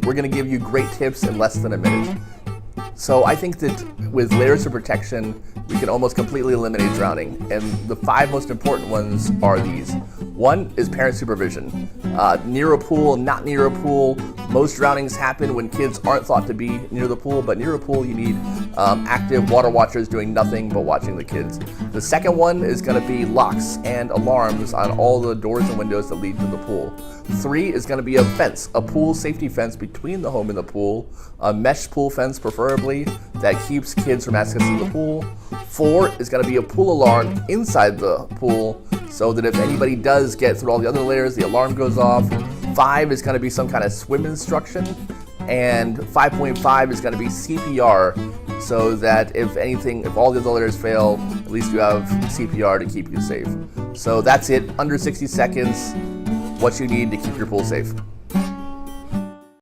we're going to give you great tips in less than a minute. So I think that with layers of protection, we can almost completely eliminate drowning. And the 5 most important ones are these. 1 is parent supervision. Near a pool, not near a pool. Most drownings happen when kids aren't thought to be near the pool, but near a pool you need active water watchers doing nothing but watching the kids. The second one is going to be locks and alarms on all the doors and windows that lead to the pool. 3 is going to be a fence, a pool safety fence between the home and the pool, a mesh pool fence preferably that keeps kids from accessing the pool. 4 is going to be a pool alarm inside the pool so that if anybody does get through all the other layers, the alarm goes off. 5 is going to be some kind of swim instruction, and 5.5 is going to be CPR so that if all the other layers fail, at least you have CPR to keep you safe. So that's it, under 60 seconds, what you need to keep your pool safe.